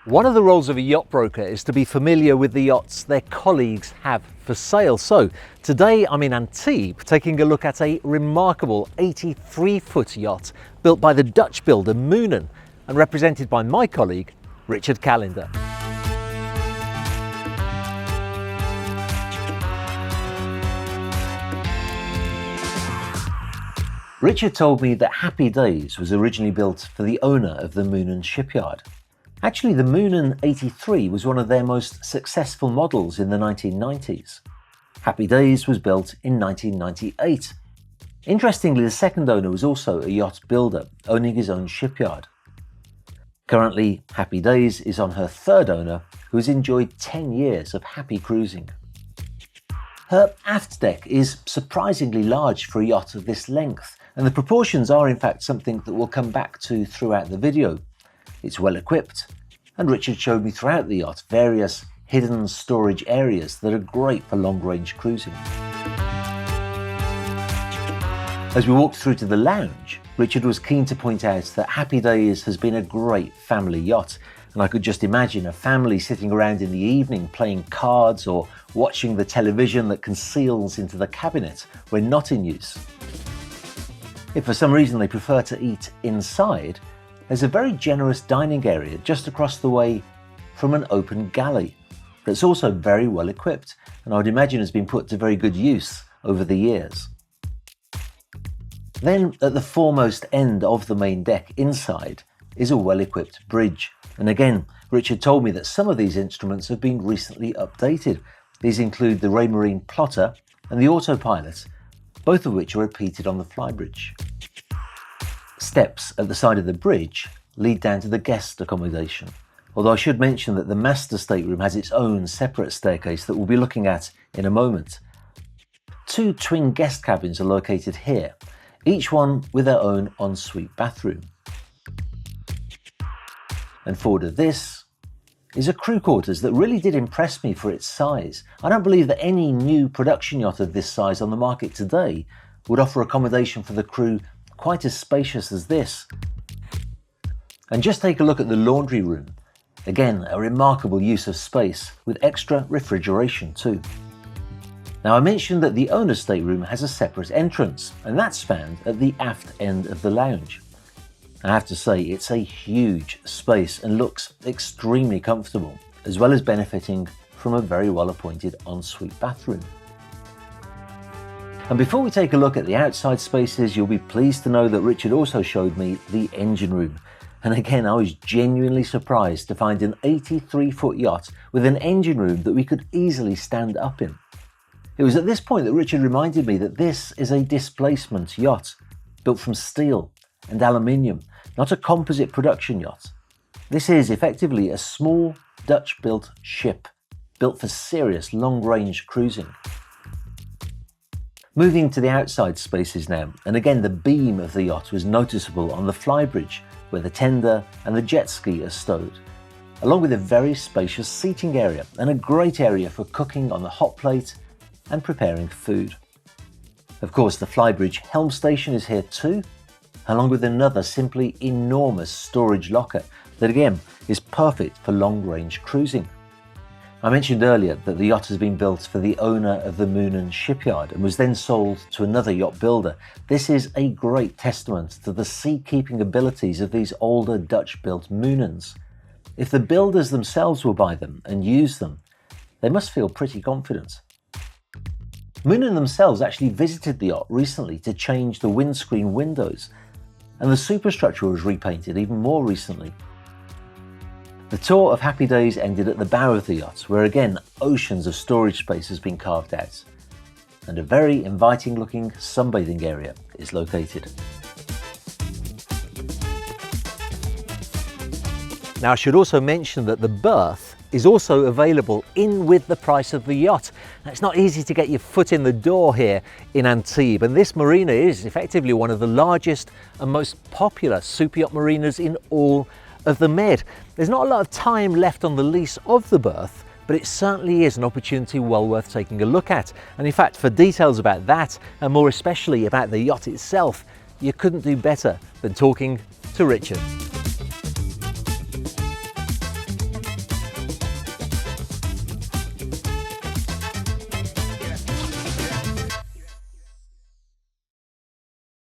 One of the roles of a yacht broker is to be familiar with the yachts their colleagues have for sale. So today I'm in Antibes taking a look at a remarkable 83-foot yacht built by the Dutch builder Moonen and represented by my colleague Richard Callender. Richard told me that Happy Daze was originally built for the owner of the Moonen shipyard. Actually, the Moonen 83 was one of their most successful models in the 1990s. Happy Daze was built in 1998. Interestingly, the second owner was also a yacht builder, owning his own shipyard. Currently, Happy Daze is on her third owner, who has enjoyed 10 years of happy cruising. Her aft deck is surprisingly large for a yacht of this length, and the proportions are in fact something that we'll come back to throughout the video. It's well equipped, and Richard showed me throughout the yacht various hidden storage areas that are great for long-range cruising. As we walked through to the lounge, Richard was keen to point out that Happy Daze has been a great family yacht, and I could just imagine a family sitting around in the evening playing cards or watching the television that conceals into the cabinet when not in use. If for some reason they prefer to eat inside, there's a very generous dining area just across the way from an open galley that's also very well equipped, and I would imagine has been put to very good use over the years. Then at the foremost end of the main deck inside is a well-equipped bridge, and again Richard told me that some of these instruments have been recently updated. These include the Marina plotter and the autopilot, both of which are repeated on the Flybridge. Steps at the side of the bridge lead down to the guest accommodation, although I should mention that the master stateroom has its own separate staircase that we'll be looking at in a moment. Two twin guest cabins are located here, each one with their own ensuite bathroom. And forward of this is a crew quarters that really did impress me for its size. I don't believe that any new production yacht of this size on the market today would offer accommodation for the crew quite as spacious as this. And just take a look at the laundry room. Again, a remarkable use of space with extra refrigeration too. Now, I mentioned that the owner's stateroom has a separate entrance, and that's found at the aft end of the lounge. I have to say, it's a huge space and looks extremely comfortable, as well as benefiting from a very well appointed ensuite bathroom. And before we take a look at the outside spaces, you'll be pleased to know that Richard also showed me the engine room. And again, I was genuinely surprised to find an 83-foot yacht with an engine room that we could easily stand up in. It was at this point that Richard reminded me that this is a displacement yacht, built from steel and aluminium, not a composite production yacht. This is effectively a small Dutch-built ship, built for serious long-range cruising. Moving to the outside spaces now, and again the beam of the yacht was noticeable on the Flybridge, where the tender and the jet ski are stowed, along with a very spacious seating area and a great area for cooking on the hot plate and preparing food. Of course, the Flybridge helm station is here too, along with another simply enormous storage locker that again is perfect for long-range cruising. I mentioned earlier that the yacht has been built for the owner of the Moonen shipyard and was then sold to another yacht builder. This is a great testament to the sea-keeping abilities of these older Dutch-built Moonens. If the builders themselves will buy them and use them, they must feel pretty confident. Moonen themselves actually visited the yacht recently to change the windscreen windows, and the superstructure was repainted even more recently. The tour of Happy Daze ended at the bow of the yacht, where again oceans of storage space has been carved out, and a very inviting looking sunbathing area is located. Now, I should also mention that the berth is also available in with the price of the yacht. Now, it's not easy to get your foot in the door here in Antibes, and this marina is effectively one of the largest and most popular super yacht marinas in all of the Med. There's not a lot of time left on the lease of the berth, but it certainly is an opportunity well worth taking a look at. And in fact, for details about that, and more especially about the yacht itself, you couldn't do better than talking to Richard.